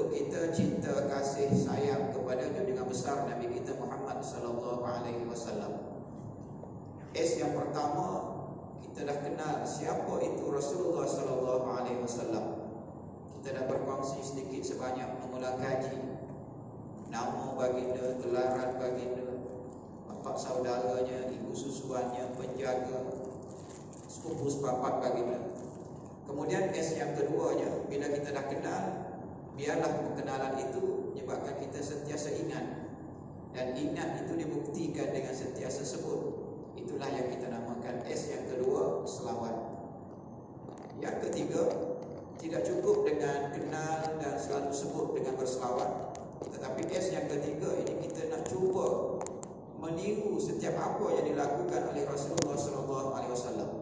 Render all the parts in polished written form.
untuk kita cinta kasih sayang kepada junjungan besar Nabi kita Muhammad sallallahu alaihi wasallam. Yang pertama, kita dah kenal siapa itu Rasulullah sallallahu alaihi wasallam. Kita dah berkongsi sedikit sebanyak mengulang kaji nama baginda, gelaran baginda, bapa saudaranya, ibu susuannya, penjaga, sepupu sepapat baginda. Kemudian yang keduanya, bila kita dah kenal, biarlah pengenalan itu menyebabkan kita sentiasa ingat, dan ingat itu dibuktikan dengan sentiasa sebut. Itulah yang kita namakan yang kedua, selawat. Yang ketiga, tidak cukup dengan kenal dan selalu sebut dengan berselawat, tetapi yang ketiga ini kita nak cuba meniru setiap apa yang dilakukan oleh Rasulullah SAW.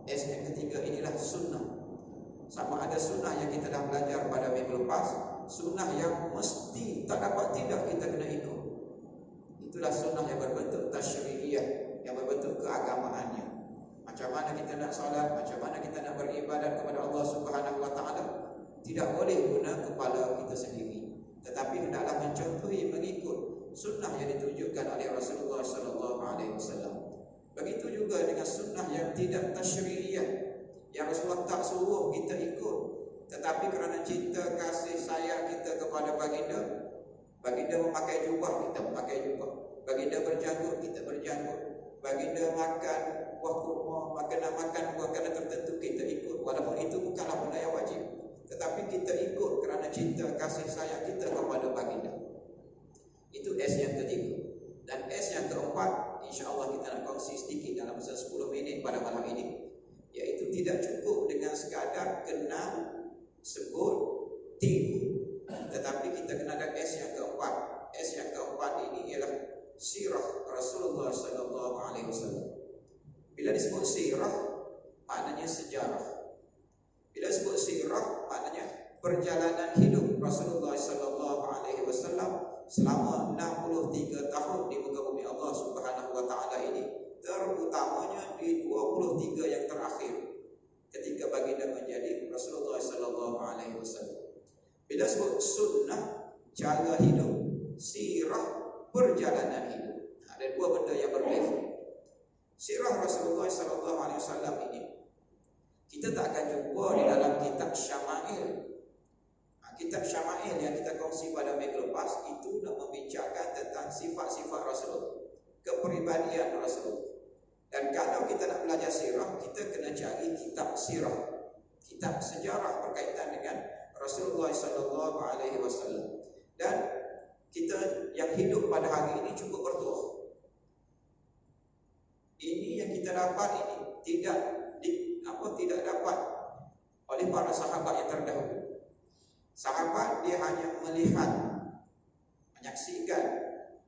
Yang ketiga inilah sunnah. Sama ada sunnah yang kita dah belajar pada minggu lepas, sunnah yang mesti tak dapat tidak kita kena ikut. Itulah sunnah yang berbentuk tasyri'iyah, yang berbentuk keagamaannya. Macam mana kita nak solat, macam mana kita nak beribadat kepada Allah Subhanahu wa taala, tidak boleh guna kepala kita sendiri, tetapi hendaklah mencontohi, mengikut sunnah yang ditunjukkan oleh Rasulullah sallallahu alaihi wasallam. Begitu juga dengan sunnah yang tidak tasyri'iyah, yang Rasulullah tak suruh kita ikut, tetapi kerana cinta kasih sayang kita kepada baginda, baginda memakai jubah, kita memakai jubah. Baginda berjanggut, kita berjanggut. Baginda makan buah kurma, makan buah kana tertentu, kita ikut, walaupun itu bukanlah benda yang wajib, tetapi kita ikut kerana cinta kasih sayang kita kepada baginda. Itu yang ketiga. Dan yang keempat, insya-Allah kita nak kongsi sedikit dalam masa 10 minit pada malam ini, iaitu tidak cukup dengan sekadar kenal, sebut, tiru, tetapi kita kena ada yang keempat. Yang keempat ini ialah sirah Rasulullah sallallahu alaihi wasallam. Bila disebut sirah, maknanya sejarah. Bila disebut sirah, maknanya perjalanan hidup Rasulullah sallallahu alaihi wasallam selama 63 tahun di muka bumi Allah Subhanahu wa taala ini, terutamanya di 23 yang terakhir ketika baginda menjadi Rasulullah sallallahu alaihi wasallam. Bila sebut sunnah, cara hidup, sirah, perjalanan hidup, ada dua benda yang berbeza. Sirah Rasulullah sallallahu alaihi wasallam ini kita tak akan jumpa di dalam kitab Syama'il. Kitab Syama'il yang kita kongsi pada minggu lepas itu nak membincangkan tentang sifat-sifat Rasulullah, kepribadian Rasulullah. Dan kalau kita nak belajar sirah, kita kena cari kitab sirah, kitab sejarah berkaitan dengan Rasulullah sallallahu alaihi wasallam. Dan kita yang hidup pada hari ini cukup bertuah. Ini yang kita dapat ini tidak dapat oleh para sahabat yang terdahulu. Sahabat dia hanya melihat, menyaksikan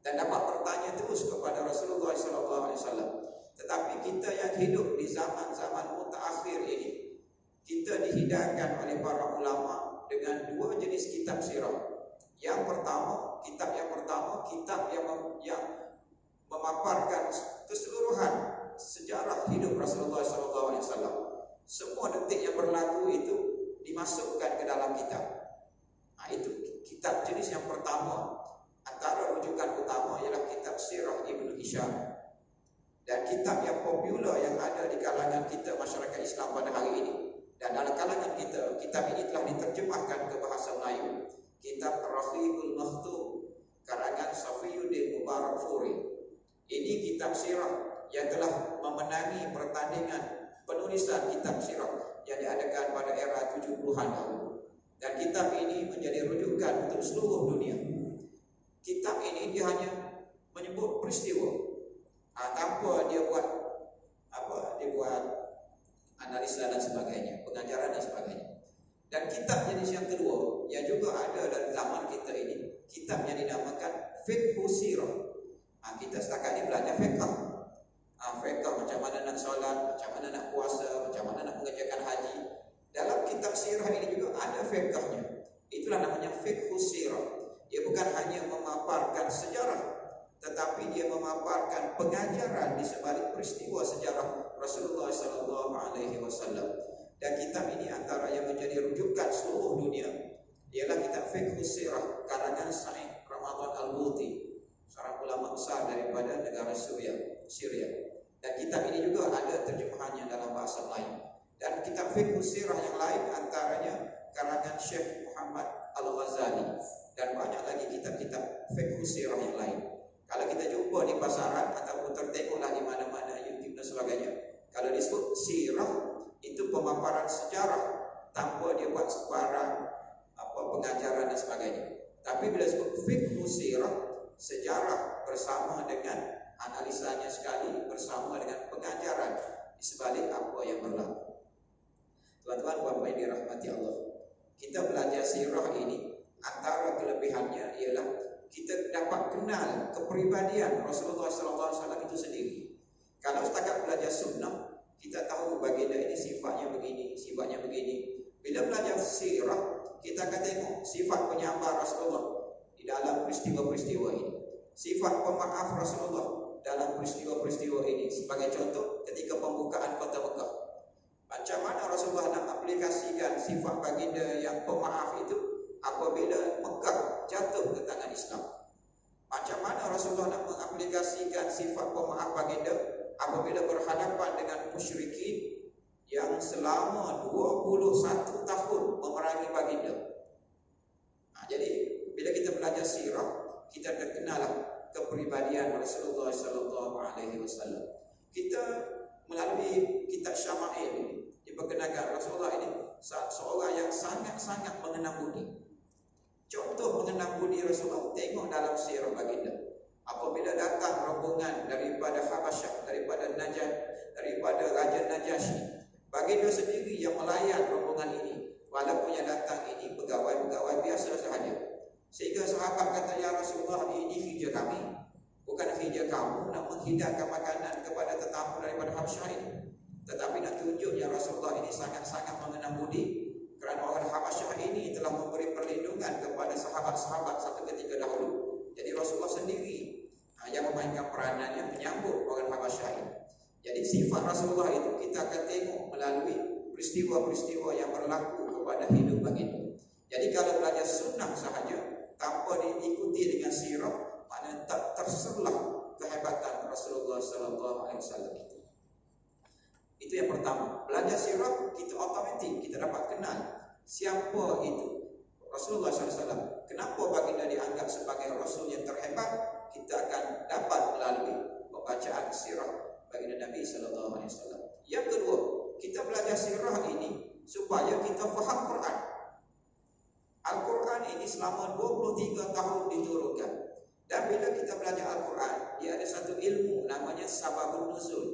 dan dapat bertanya terus kepada Rasulullah SAW. Tetapi kita yang hidup di zaman-zaman mutaakhir ini, kita dihidangkan oleh para ulama dengan dua jenis kitab sirah. Yang pertama, kitab yang memaparkan keseluruhan sejarah hidup Rasulullah SAW. Semua detik yang berlaku itu dimasukkan ke dalam kitab. Itu kitab jenis yang pertama. Antara rujukan utama ialah kitab Sirah Ibnu Hisham. Dan kitab yang popular yang ada di kalangan kita masyarakat Islam pada hari ini, dan dalam kalangan kita, kitab ini telah diterjemahkan ke bahasa Melayu. Kitab Rafiqul Makhtum karangan Safiyuddin Mubarakfuri. Ini kitab sirah yang telah memenangi pertandingan penulisan kitab sirah yang diadakan pada era 70-an dahulu. Dan kitab ini menjadi rujukan untuk seluruh dunia. Kitab ini dia hanya menyebut peristiwa, tanpa dia buat analisa dan sebagainya, pengajaran dan sebagainya. Dan kitab jenis yang kedua yang juga ada dalam zaman kita ini, kitab yang dinamakan Fiqh Sirah. Kita setakat ni belajar fiqh. Fiqh macam mana nak solat, macam mana nak puasa, macam mana nak mengerjakan haji. Dalam kitab sirah ini juga ada fiqhnya. Itulah namanya Fiqh Sirah. Dia bukan hanya memaparkan sejarah, tetapi dia memaparkan pengajaran di sebalik peristiwa sejarah Rasulullah SAW. Dan kitab ini antara yang menjadi rujukan seluruh dunia. ialah kitab Fiqh Sirah karangan Sa'id Ramadan Al-Buti, seorang ulama besar daripada negara Syria. Dan kitab ini juga ada terjemahannya dalam bahasa lain. Dan kitab Fiqh Sirah yang lain antaranya karangan Syekh Muhammad Al-Ghazali, dan banyak lagi kitab-kitab Fiqh Sirah yang lain. Kalau kita jumpa di pasaran ataupun tertengoklah di mana-mana YouTube dan sebagainya, kalau disebut sirah itu pemaparan sejarah tanpa dia buat sebarang pengajaran dan sebagainya. Tapi bila disebut fiqh sirah, sejarah bersama dengan analisanya sekali, bersama dengan pengajaran di sebalik apa yang berlaku. Tuan-tuan Bapak yang dirahmati Allah, kita belajar sirah ini, antara kelebihannya ialah kita dapat kenal kepribadian Rasulullah SAW itu sendiri. Kalau setakat belajar sunnah, kita tahu baginda ini sifatnya begini, sifatnya begini. Bila belajar sirah, kita akan tengok sifat penyabar Rasulullah di dalam peristiwa-peristiwa ini, sifat pemaaf Rasulullah dalam peristiwa-peristiwa ini. Sebagai contoh, ketika pembukaan kota Mekah, macam mana Rasulullah nak aplikasikan sifat baginda yang pemaaf itu apabila Mekah jatuh ke tangan Islam. Macam mana Rasulullah nak mengaplikasikan sifat pemaaf baginda apabila berhadapan dengan musyrikin yang selama 21 tahun memerangi baginda. Jadi bila kita belajar sirah, kita terkenalah kepribadian Rasulullah SAW. Kita melalui kitab Syama'il ini diperkenalkan Rasulullah ini seorang yang sangat-sangat mengenang budi. Contoh mengenang budi Rasulullah, tengok dalam sirah baginda. Apabila datang rombongan daripada Habasyah, daripada Najd, daripada Raja Najasyi, baginda sendiri yang melayan rombongan ini, walaupun yang datang ini pegawai-pegawai biasa sahaja. Sehingga sahabat kata, ya Rasulullah, ini hija kami, bukan hija kamu nak menghidangkan makanan kepada tetamu daripada Habasyah ini. Tetapi nak tunjuk ya Rasulullah ini sangat-sangat mengenang budi, kerana orang Habasyah ini telah memberi perlindungan kepada sahabat-sahabat satu ketika dahulu. Jadi Rasulullah sendiri yang memainkan peranannya menyambut orang Habasyah ini. Jadi sifat Rasulullah itu kita akan tengok melalui peristiwa-peristiwa yang berlaku kepada hidup baginda. Jadi kalau belajar sunnah sahaja tanpa diikuti dengan sirah, maknanya tak terserlah kehebatan Rasulullah SAW itu. Itu yang pertama. Belajar sirah, kita otomatik kita dapat kenal siapa itu Rasulullah SAW. Kenapa baginda dianggap sebagai Rasul yang terhebat? Kita akan dapat melalui pembacaan sirah baginda Nabi SAW. Yang kedua, kita belajar sirah ini supaya kita faham Quran. Al-Quran ini selama 23 tahun diturunkan. Dan bila kita belajar Al-Quran, dia ada satu ilmu namanya sababun nuzul.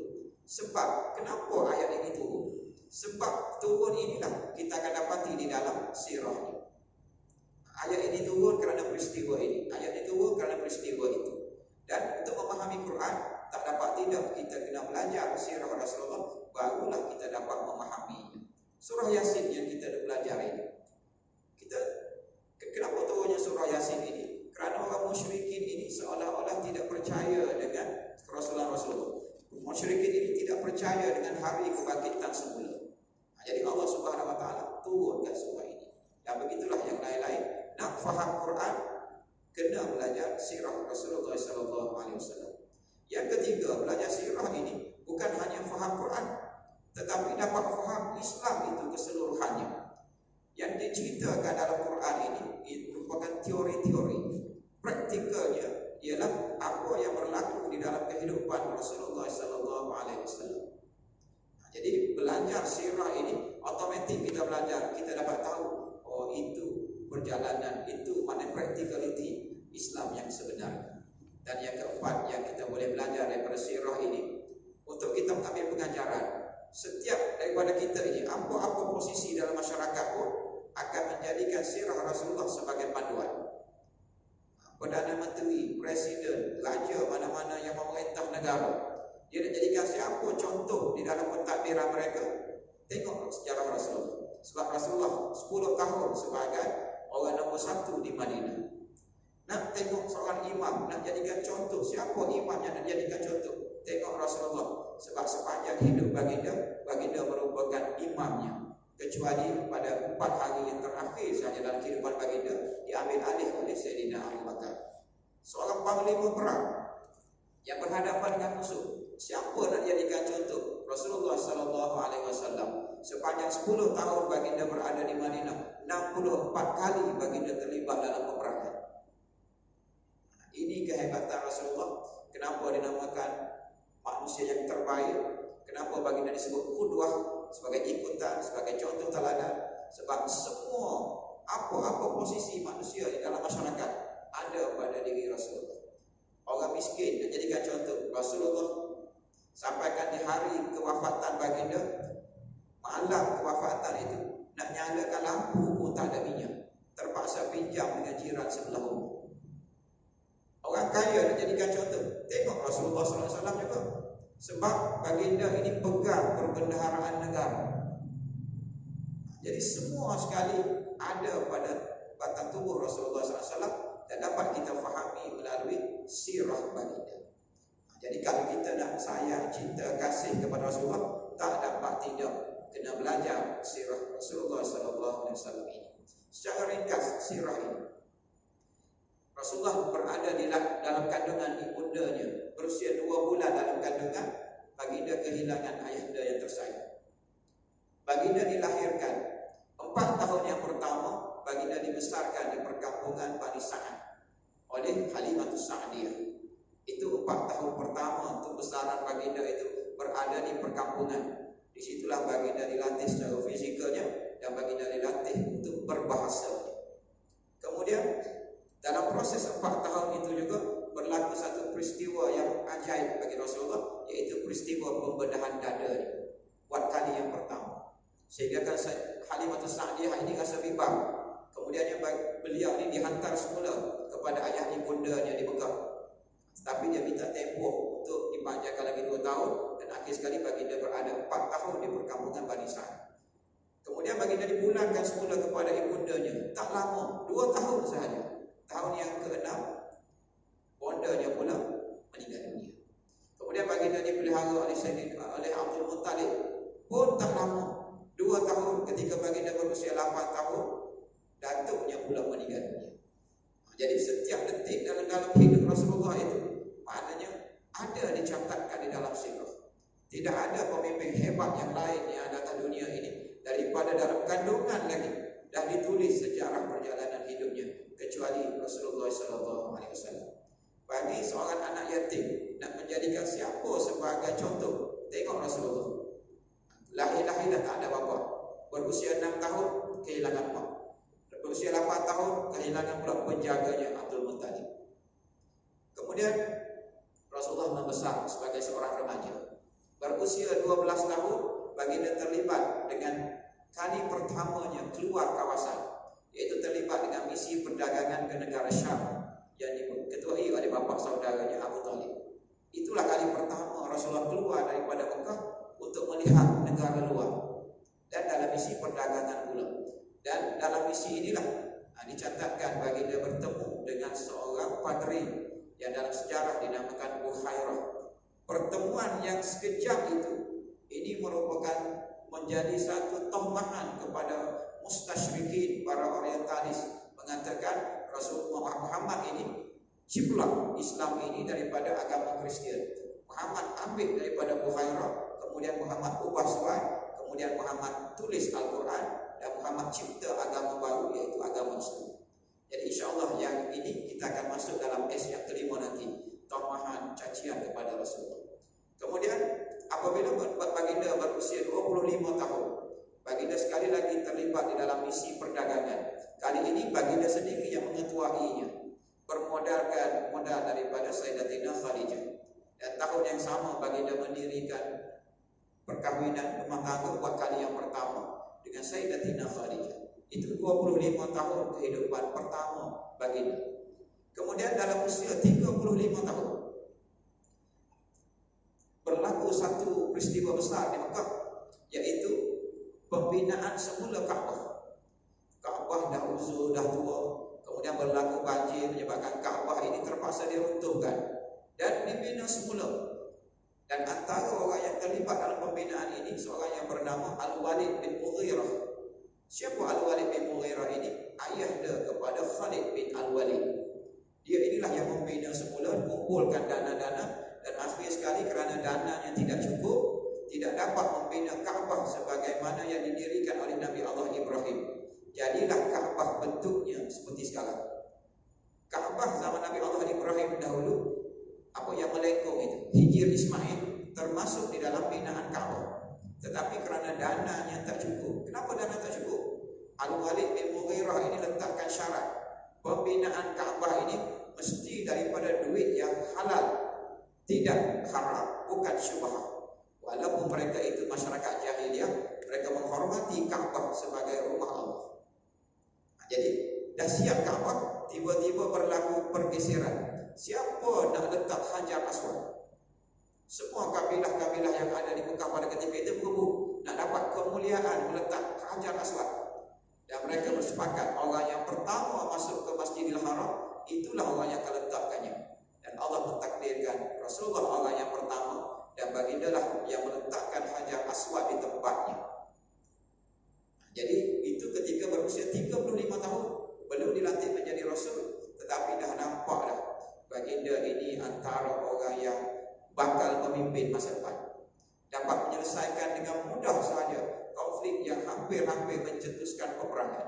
Sebab kenapa ayat ini turun? Sebab turun inilah kita akan dapati di dalam sirah ini. Ayat ini turun kerana peristiwa ini, ayat ini turun kerana peristiwa itu. Dan untuk memahami Quran, tak dapat tidak kita kena belajar sirah Rasulullah, barulah kita dapat memahaminya. Surah Yasin yang kita belajar ini, kenapa turunnya surah Yasin ini? Kerana orang musyrikin ini seolah-olah tidak percaya dengan kerasulan Rasulullah. Musyrikin ini tidak percaya dengan hari kebangkitan semula. Jadi Allah Subhanahu Wa Taala turunkan surah ini. Dan begitulah yang lain-lain. Nak faham Quran, kena belajar sirah Rasulullah SAW. Yang ketiga, belajar sirah ini bukan hanya faham Quran, tetapi dapat faham Islam itu keseluruhannya. Yang diceritakan dalam Quran ini merupakan teori-teori. Praktikalnya ialah apa yang berlaku di dalam kehidupan Rasulullah SAW. Jadi belajar sirah ini otomatik kita belajar, kita dapat tahu, oh itu perjalanan, itu makna practicality Islam yang sebenar. Dan yang keempat yang kita boleh belajar daripada sirah ini, untuk kita mengambil pengajaran, setiap daripada kita ini, apa-apa posisi dalam masyarakat pun akan menjadikan sirah Rasulullah sebagai panduan. Perdana Menteri, Presiden, Raja, mana-mana yang memerintah negara, dia nak jadikan siapa contoh di dalam pentadbiran mereka? Tengok sejarah Rasulullah. Sebab Rasulullah 10 tahun sebagai orang nombor 1 di Madinah. Nak tengok seorang imam, nak jadikan contoh, siapa imam yang nak jadikan contoh? Tengok Rasulullah. Sebab sepanjang hidup baginda merupakan imamnya, kecuali pada 4 hari yang terakhir sahaja dalam kehidupan baginda. diambil alih oleh Sayyidina Abu Bakar. Seorang panglima perang yang berhadapan dengan musuh. Siapa nak jadikan contoh? Rasulullah sallallahu alaihi wasallam. Sepanjang 10 tahun baginda berada di Madinah, 64 kali baginda terlibat dalam peperangan. Ini kehebatan Rasulullah. Kenapa dinamakan manusia yang terbaik? Kenapa baginda disebut qudwah, sebagai ikutan, sebagai contoh teladan? Sebab semua apa-apa posisi manusia di dalam masyarakat ada pada diri Rasulullah. Orang miskin nak jadikan contoh, Rasulullah sampaikan di hari kewafatan baginda, malam kewafatan itu nak nyalakan lampu pun tak ada minyak, terpaksa pinjam dengan jiran sebelah rumah. Orang kaya nak jadikan contoh, tengok Rasulullah SAW juga. Sebab baginda ini pegang perbendaharaan negara. Jadi semua sekali ada pada batang tubuh Rasulullah SAW dan dapat kita fahami melalui sirah baginda. Jadi kalau kita nak sayang, cinta, kasih kepada Rasulullah, tak dapat tidak kena belajar sirah Rasulullah SAW ini. Secara ringkas sirah ini, Rasulullah berada di dalam kandungan ibundanya, berusia 2 bulan dalam kandungan, baginda kehilangan ayahanda yang tersayang. Baginda dilahirkan 4 tahun yang pertama, baginda dibesarkan di perkampungan Bani Sa'ad oleh Halimatus Sa'diyah. Itu 4 tahun pertama untuk besaran baginda itu berada di perkampungan. Disitulah baginda dilatih secara fizikalnya dan baginda dilatih untuk berbahasa. Kemudian dalam proses 4 tahun itu juga berlaku satu peristiwa yang ajaib bagi Rasulullah, iaitu peristiwa pembedahan dada ini, buat kali yang pertama. Sehingga kan Halimatus Sa'diyah ini rasa bimbang. Kemudiannya beliau ini dihantar semula kepada ayah ibundanya di Mekah. Tapi dia minta tempoh untuk dipanjangkan lagi 2 tahun, dan akhir sekali baginda berada 4 tahun di perkampungan Bani Sa'ad. Kemudian baginda dipulangkan semula kepada ibundanya. Tak lama, 2 tahun sahaja. Tahun yang ke-6, bondanya pula meninggal dunia. Kemudian baginda dipelihara oleh Abdul Muttalib. Pun tak lama, 2 tahun ketika baginda berusia 8 tahun, datuknya pula meninggal dunia. Jadi setiap detik dalam hidup Rasulullah itu, maknanya ada dicatatkan di dalam sirah. Tidak ada pemimpin hebat yang lain yang ada di dunia ini daripada dalam kandungan lagi dah ditulis sejarah perjalanan hidupnya, kecuali Rasulullah SAW. Bagi seorang anak yatim nak menjadikan siapa sebagai contoh, tengok Rasulullah. Lahir-lahir dah tak ada bapa. Berusia 6 tahun kehilangan mak. Berusia 8 tahun kehilangan pula penjaganya Abdul Muttalib. Kemudian Rasulullah membesar sebagai seorang remaja. Berusia 12 tahun baginda terlibat dengan kali pertamanya keluar kawasan, iaitu terlibat dengan misi perdagangan ke negara Syam yang diketuai oleh bapa saudaranya Abu Talib. Itulah kali pertama Rasulullah keluar daripada Mekah untuk melihat negara luar, dan dalam misi perdagangan pula. Dan dalam misi inilah dicatatkan baginda bertemu dengan seorang padri yang dalam sejarah dinamakan Bukhairah. Pertemuan yang sekejap itu, ini merupakan menjadi satu tohmahan kepada mustasyrikin, para orientalis, mengatakan Rasulullah Muhammad ini ciplak Islam ini daripada agama Kristian. Muhammad ambil daripada Bukhairah, kemudian Muhammad ubah surat, kemudian Muhammad tulis Al-Quran, dan Muhammad cipta agama baru, iaitu agama Islam. Jadi insyaAllah yang ini kita akan masuk dalam yang kelima nanti, tohmahan cacian kepada Rasulullah. Kemudian apabila baginda berusia 25 tahun, baginda sekali lagi terlibat di dalam misi perdagangan. Kali ini baginda sendiri yang mengetuainya, bermodalkan modal daripada Sayyidatina Khadijah. Dan tahun yang sama baginda mendirikan perkahwinan rumah tangga buat kali yang pertama dengan Sayyidatina Khadijah. Itu 25 tahun kehidupan pertama baginda. Kemudian dalam usia 35 tahun berlaku satu peristiwa besar di Mekah, yaitu pembinaan semula Kaabah. Kaabah dah uzur, dah tua, kemudian berlaku banjir menyebabkan Kaabah ini terpaksa diruntuhkan dan dibina semula. Dan antara orang yang terlibat dalam pembinaan ini seorang yang bernama Al-Walid bin Mughirah. Siapa Al-Walid bin Mughirah ini? Ayahda kepada Khalid bin inilah yang membina semula, kumpulkan dana-dana, dan akhir sekali kerana dananya tidak cukup, tidak dapat membina Kaabah sebagaimana yang didirikan oleh Nabi Allah Ibrahim. Jadilah Kaabah bentuknya seperti sekarang. Kaabah zaman Nabi Allah Ibrahim dahulu, apa yang melengkung itu, Hijir Ismail termasuk di dalam binaan Kaabah. Tetapi kerana dananya tak cukup. Kenapa dana tak cukup? Al-Walid bin Mughirah ini letakkan syarat, pembinaan Kaabah ini mesti daripada duit yang halal, tidak haram, bukan syubhah. Walaupun mereka itu masyarakat jahiliyah, mereka menghormati Kaabah sebagai rumah Allah. Jadi dah siap Kaabah, tiba-tiba berlaku pergeseran. Siapa nak letak Hajar Aswad? Semua kabilah-kabilah yang ada di Mekah pada ketika itu berebut nak dapat kemuliaan meletak Hajar Aswad. Dan mereka bersepakat orang yang pertama masuk ke Masjidil Haram itulah orang yang akan letakkannya. Dan Allah mentakdirkan Rasulullah orang yang pertama, dan bagindalah yang meletakkan Hajar Aswad di tempatnya. Jadi itu ketika berusia 35 tahun, belum dilantik menjadi Rasul, tetapi dah nampak dah baginda ini antara orang yang bakal memimpin masa depan. Dapat menyelesaikan dengan mudah saja konflik yang hampir-hampir mencetuskan peperangan.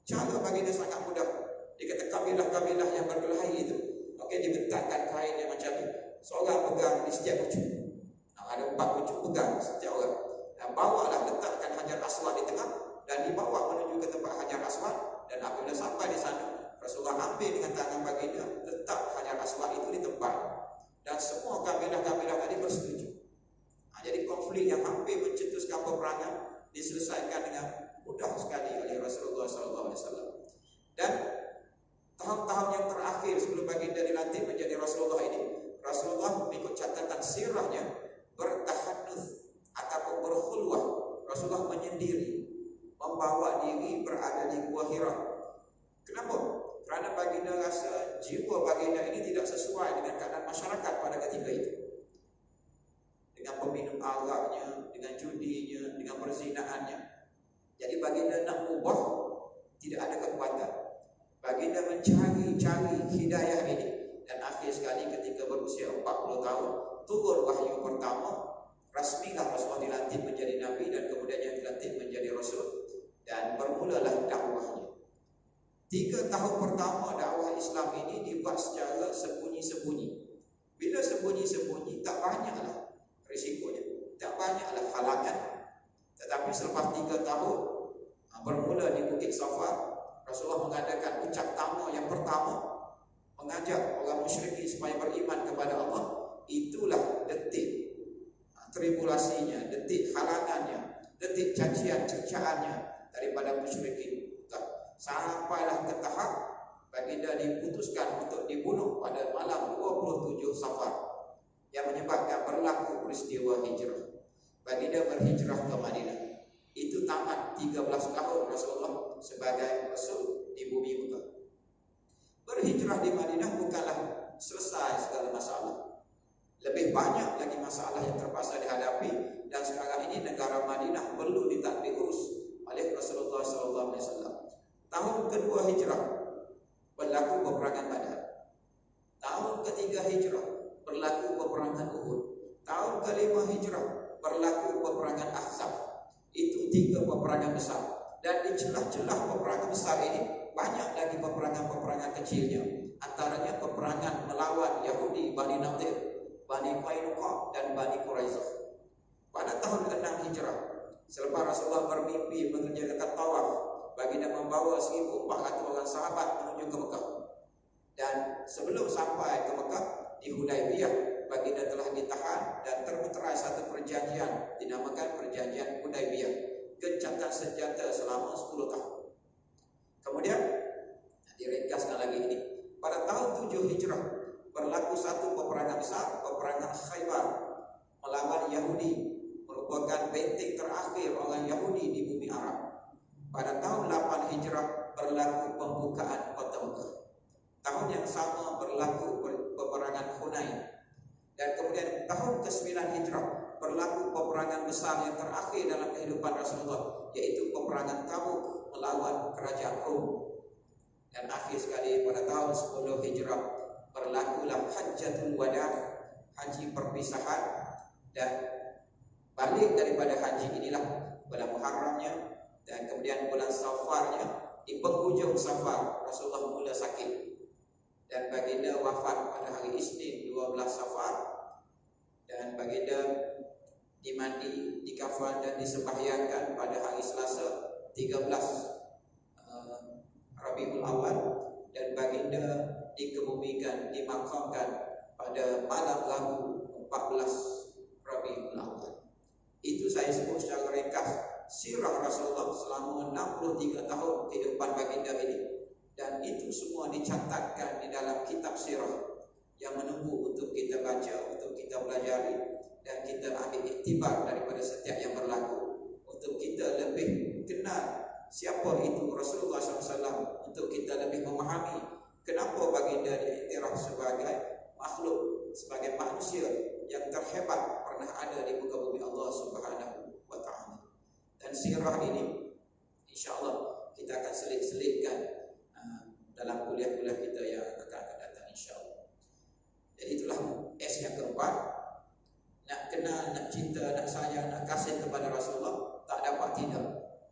Cara baginda sangat mudah. Dia kata kabilah-kabilah yang berkelahi itu, okey, dibentangkan kain yang macam ni. Seorang pegang di setiap ujung. Ada 4 ujung pegang setiap orang. Dan bawalah letakkan Hajar Aswad di tengah dan dibawa menuju ke tempat Hajar Aswad. Dan apabila sampai di sana, Rasulullah ambil dengan tangan baginda, letak Hajar Aswad itu di tempat. Dan semua kabilah-kabilah tadi bersetuju. Jadi konflik yang hampir mencetuskan peperangan diselesaikan dengan mudah sekali oleh Rasulullah SAW. Dan tahun-tahun yang terakhir sebelum baginda dilantik menjadi Rasulullah ini, Rasulullah mengikut catatan sirahnya bertahanuth ataupun berkhulwah. Rasulullah menyendiri, membawa diri berada di Gua Hira. Kenapa? Kerana baginda rasa jiwa baginda ini tidak sesuai dengan keadaan masyarakat pada ketika itu. Dengan peminum araknya, dengan judinya, dengan perzinaannya. Jadi baginda nak ubah, tidak ada kekuatan. Baginda mencari hidayah ini. Dan akhir sekali ketika berusia 40 tahun, turun wahyu pertama, rasmilah Rasulullah dilantik menjadi Nabi dan kemudian dilantik menjadi Rasul. Dan bermulalah dakwahnya. 3 tahun pertama dakwah Islam ini dibuat secara sembunyi-sembunyi. Bila sembunyi-sembunyi, tak banyaklah risikonya, tak banyaklah halangan. Tetapi selepas 3 tahun, bermula di Bukit Safa, Rasulullah mengadakan ucap tamu yang pertama, mengajak orang musyrikin supaya beriman kepada Allah. Itulah detik tribulasinya, detik halangannya, detik cacian cercaannya daripada musyrikin. Sampailah ke tahap baginda diputuskan untuk dibunuh pada malam 27 Safar, yang menyebabkan berlaku peristiwa hijrah. Baginda berhijrah ke Madinah. Itu tamat 13 tahun Rasulullah sebagai Rasul di bumi Mekah. Berhijrah di Madinah bukanlah selesai segala masalah. Lebih banyak lagi masalah yang terpaksa dihadapi, dan sekarang ini negara Madinah perlu ditadbir urus oleh Rasulullah SAW. Tahun kedua hijrah berlaku peperangan Badar. Tahun ketiga hijrah berlaku peperangan Uhud. Tahun kelima hijrah berlaku peperangan Ahzab. Itu 3 peperangan besar. Dan di celah-celah peperangan besar ini banyak lagi peperangan-peperangan kecilnya. Antaranya peperangan melawan Yahudi Bani Nadir, Bani Qainuqa dan Bani Quraizah. Pada tahun ke-6 hijrah, selepas Rasulullah bermimpi mengerjakan tawaf, baginda membawa 1,400 orang sahabat menuju ke Mekah. Dan sebelum sampai ke Mekah, di Hudaybiyah, baginda telah ditahan dan termeterai satu perjanjian dinamakan Perjanjian Hudaybiyah, gencatan senjata selama 10 tahun. Kemudian diringkaskan lagi ini, pada tahun 7 hijrah berlaku satu peperangan besar, peperangan Khaybar melawan Yahudi, merupakan benteng terakhir orang Yahudi di bumi Arab. Pada tahun 8 hijrah berlaku pembukaan kota Mekah. Tahun yang sama berlaku peperangan Hunain. Dan kemudian tahun ke-9 hijrah berlaku peperangan besar yang terakhir dalam kehidupan Rasulullah, yaitu peperangan Tabuk melawan kerajaan Rom. Dan akhir sekali pada tahun 10 hijrah berlakulah hajjatul wada, haji perpisahan. Dan balik daripada haji inilah bulan Muharramnya, dan kemudian bulan Safarnya. Di penghujung Safar Rasulullah mula sakit, dan baginda wafat pada hari Isnin 12 Safar, dan baginda dimandi, dikafan dan disembahyangkan pada hari Selasa 13 Rabiul Awal, dan baginda dikebumikan, dimakamkan pada malam Rabu 14 Rabiul Awal. Itu saya sebut secara ringkas sirah Rasulullah selama 63 tahun kehidupan baginda ini, dan itu semua dicatatkan di dalam kitab sirah yang menunggu untuk kita baca, untuk kita pelajari, dan kita ambil iktibar daripada setiap yang berlaku, untuk kita lebih kenal siapa itu Rasulullah SAW, untuk kita lebih memahami kenapa baginda diiktiraf sebagai makhluk, sebagai manusia yang terhebat pernah ada di muka bumi Allah Subhanahu wa Ta'ala. Dan sirah ini insya-Allah kita akan selit-selitkan dalam kuliah-kuliah kita yang akan datang insya-Allah. Jadi itulah S yang keempat. Nak kenal, nak cinta, nak sayang, nak kasih kepada Rasulullah tak dapat tidak.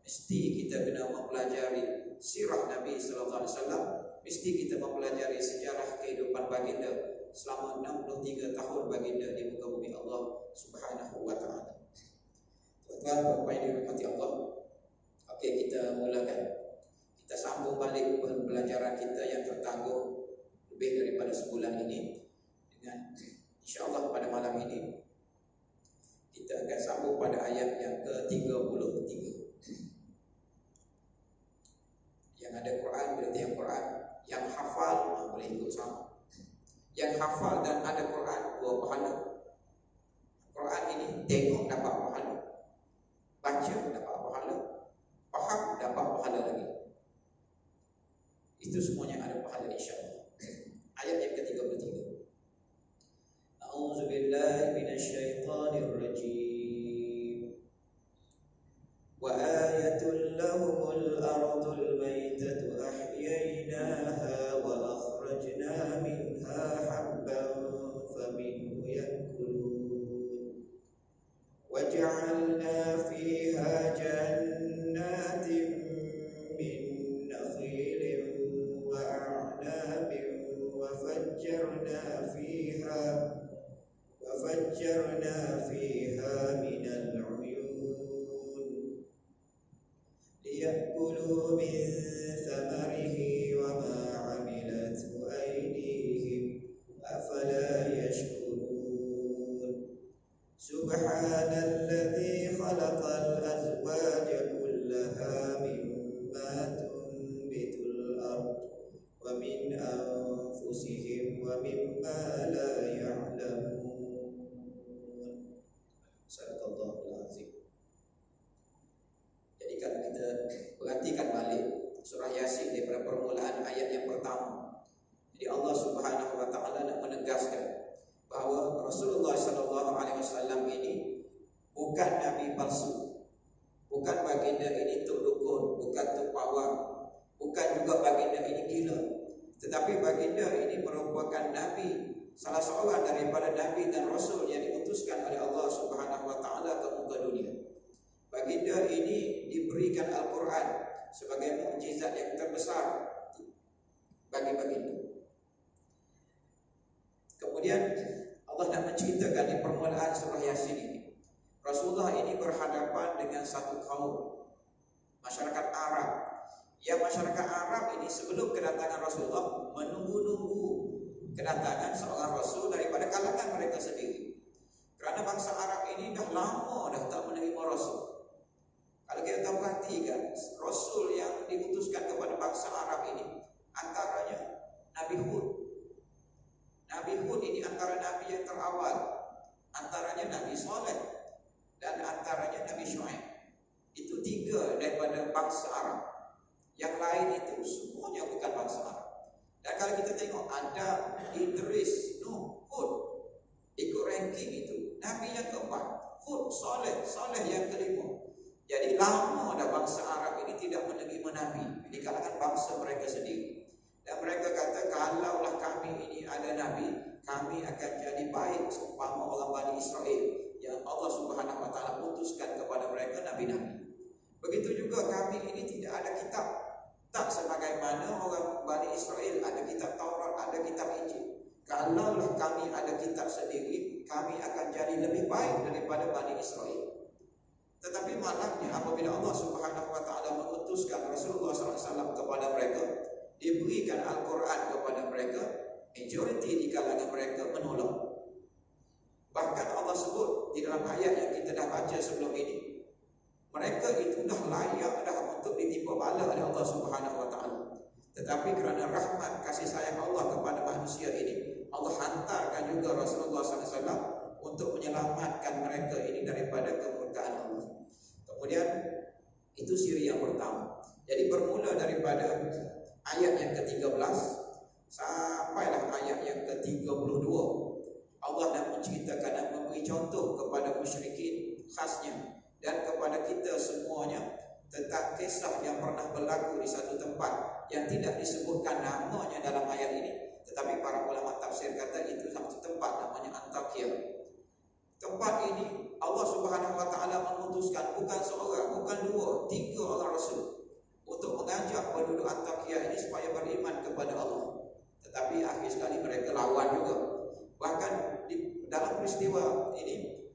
Mesti kita kena mempelajari sirah Nabi sallallahu alaihi wasallam, mesti kita mempelajari sejarah kehidupan baginda selama 63 tahun baginda di muka bumi Allah Subhanahu wa Ta'ala. Tuan-tuan, Bapak yang dirahmati Allah, okey, kita mulakan. Kita sambung balik pembelajaran kita yang tertangguh lebih daripada sebulan ini, dengan insya-Allah pada malam ini kita akan sambung pada ayat yang ke-33. Yang ada Quran berarti yang Quran, yang hafal boleh ikut sama. Yang hafal dan ada Quran dua pahala. Quran ini tengok dapat pahala, baca dapat pahala, faham dapat pahala lagi. Itu semuanya ada pahala insya-Allah. Ayat yang ke-33. A'udzubillahi minasyaitonir rajim. Wa ayatul lahumul ardul maitatu ahyaynaha wa akhrajna minha habban faminhu yakulun wa ja'alna fiha jannatin min nakhilin wa a'nabin wa fajjarna fiha min al-'uyun liyakulu min thamarihi wa ma 'amilathu aydihim afala yashkurun. Subhanalladzi khalaqal azwaja kullaha mimma tunbitul ard wa min anfusihim wa mimma la ya'lamun. Sadaqallahul azim. Jadi kalau kita perhatikan balik surah Yasin daripada permulaan ayat yang pertama, jadi Allah Subhanahu wa Ta'ala nak menegaskan bahawa Rasulullah sallallahu alaihi wasallam ini bukan nabi palsu, bukan baginda ini tok dukun, bukan tok pawang, bukan juga baginda ini gila, tetapi baginda ini merupakan nabi, salah seorang daripada nabi dan rasul yang diutuskan oleh Allah Subhanahu wa Ta'ala ke muka dunia. Baginda ini diberikan Al-Quran sebagai mukjizat yang terbesar bagi baginda. Kemudian Allah nak menceritakan di permulaan surah Yasin ini, Rasulullah ini berhadapan dengan satu kaum masyarakat Arab, yang masyarakat Arab ini sebelum kedatangan Rasulullah menunggu-nunggu kedatangan seorang Rasul daripada kalangan mereka sendiri. Kerana bangsa Arab ini dah lama dah tak menerima Rasul. Kalau kita perhatikan, Rasul yang diutuskan kepada bangsa Arab ini antaranya Nabi Hud. Nabi Hud ini antara Nabi yang terawal, antaranya Nabi Saleh, dan antaranya Nabi Syuaib. Itu tiga daripada bangsa Arab. Yang lain itu semuanya bukan bangsa Arab. Dan kalau kita tengok Adam, Idris, Nuh, Hud, ikut ranking itu Nabi yang keempat, Hud, Saleh yang kelima. Jadi lama dah bangsa Arab ini tidak menerima Nabi di kalangan bangsa mereka sendiri. Dan mereka kata, kalaulah kami ini ada Nabi, kami akan jadi baik seumpama orang Bani Israel yang Allah Subhanahu wa taala utuskan kepada mereka nabi-nabi. Begitu juga kami ini tidak ada kitab, tak sebagaimana orang Bani Israel ada kitab Taurat, ada kitab Injil. Kalaulah kami ada kitab sendiri, kami akan jadi lebih baik daripada Bani Israel. Tetapi malangnya apabila Allah Subhanahu wa taala mengutuskan Rasulullah SAW kepada mereka, diberikan Al-Quran kepada mereka, majoriti di kalangan mereka menolak. Bahkan Allah sebut di dalam ayat yang kita dah baca sebelum ini, mereka itu dah layak dah untuk ditimpa bala oleh Allah Subhanahu wa taala. Tetapi kerana rahmat kasih sayang Allah kepada manusia ini, Allah hantarkan juga Rasulullah SAW untuk menyelamatkan mereka ini daripada kemurkaan Allah. Kemudian itu ciri yang pertama. Jadi bermula daripada ayat yang ke-13 sampailah ayat yang ke-32, Allah dah menceritakan dan memberi contoh kepada musyrikin khasnya dan kepada kita semuanya tentang kisah yang pernah berlaku di satu tempat yang tidak disebutkan namanya dalam ayat ini, tetapi para ulama tafsir kata itu satu tempat namanya Antakya. Tempat ini Allah Subhanahu wa taala memutuskan bukan seorang, bukan dua, 3 orang rasul untuk mengajak penduduk Antakya ini supaya beriman kepada Allah. Tetapi akhir sekali mereka lawan juga. Bahkan di dalam peristiwa ini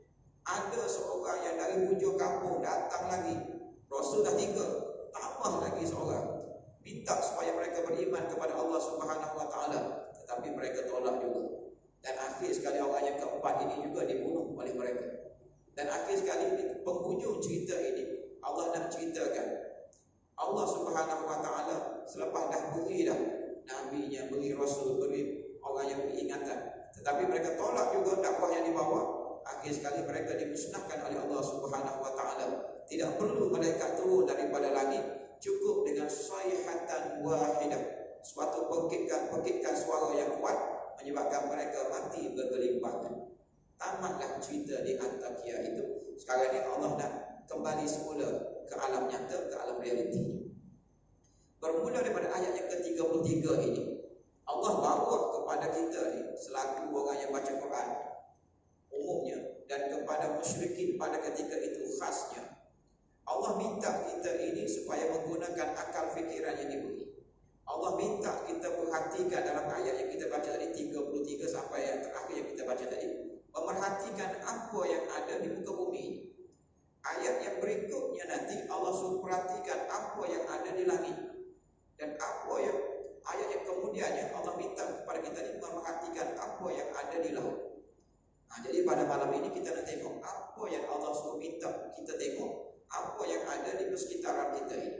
ada seorang yang dari hujung kampung datang lagi. Rasul dah 3, tambah lagi seorang, minta supaya mereka beriman kepada Allah Subhanahu wa taala, tetapi mereka tolak juga. Dan akhir sekali orang yang keempat ini juga dibunuh oleh mereka. Dan akhir sekali di penghujung cerita ini Allah nak ceritakan Allah Subhanahu wa taala selepas dah beri dah nabinya, beri rasul, beri orang yang beri ingatan, tetapi mereka tolak juga dakwah yang dibawa. Akhir sekali mereka dimusnahkan oleh Allah Subhanahu wa taala. Tidak perlu malaikat turun daripada langit, cukup dengan sayhatan wahidah, suatu pekikan suara yang kuat menyebabkan mereka mati bergelimpangan. Tamatlah cerita di Antakya itu. Sekarang ni Allah nak kembali semula ke alam nyata, ke alam realiti. Bermula daripada ayat yang ke-33 ini, Allah bawa kepada kita ni selaku orang yang baca Quran umumnya dan kepada musyrikin pada ketika itu khasnya, Allah minta kita ini supaya menggunakan akal fikiran yang diberi. Allah minta kita perhatikan dalam ayat yang kita baca tadi 33 sampai yang terakhir yang kita baca tadi, memerhatikan apa yang ada di muka bumi. Ayat yang berikutnya nanti Allah suruh perhatikan apa yang ada di langit, dan apa yang ayat yang kemudiannya Allah minta kepada kita ini memerhatikan apa yang ada di laut. Jadi pada malam ini kita nak tengok apa yang Allah suruh minta kita tengok, apa yang ada di persekitaran kita ini.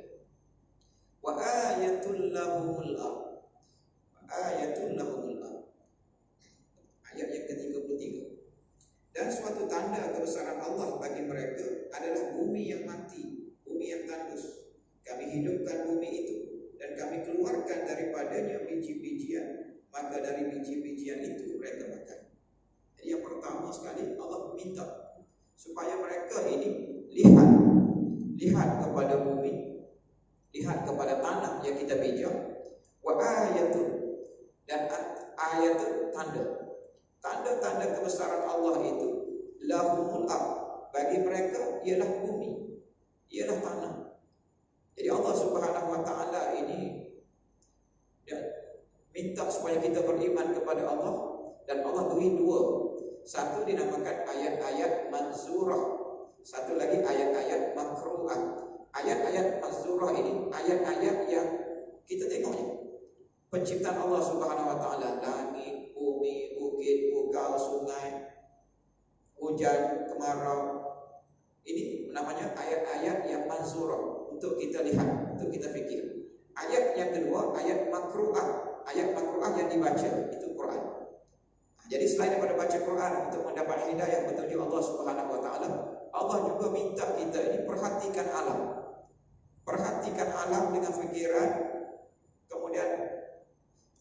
Wa ayatul lahumul ard. Ayatul lahumul ard. Ayat yang ke-33. Dan suatu tanda kebesaran Allah bagi mereka adalah bumi yang mati, bumi yang tandus. Kami hidupkan bumi itu dan kami keluarkan daripadanya biji-bijian, maka dari biji-bijian itu mereka makan. Jadi yang pertama sekali Allah minta supaya mereka ini lihat kepada bumi, lihat kepada tanah yang kita pijak. Wa ayatun, dan ayatun tanda-tanda kebesaran Allah itu lahumul ard, bagi mereka ialah bumi, ialah tanah. Jadi Allah Subhanahu wa taala ini dia minta supaya kita beriman kepada Allah, dan Allah beri 2. Satu dinamakan ayat-ayat manzurah, satu lagi ayat-ayat makruah. Ayat-ayat manzurah ini ayat-ayat yang kita tengoknya penciptaan Allah Subhanahu wa taala, langit, bumi, bukit, bukau, sungai, hujan, kemarau. Ini namanya ayat-ayat yang manzurah, untuk kita lihat, untuk kita fikir. Ayat yang kedua, ayat makruah. Ayat makruah yang dibaca itu Quran. Jadi selain daripada baca Quran untuk mendapat hidayah petunjuk Allah Subhanahu wa taala, Allah juga minta kita ini perhatikan alam. Perhatikan alam dengan fikiran, kemudian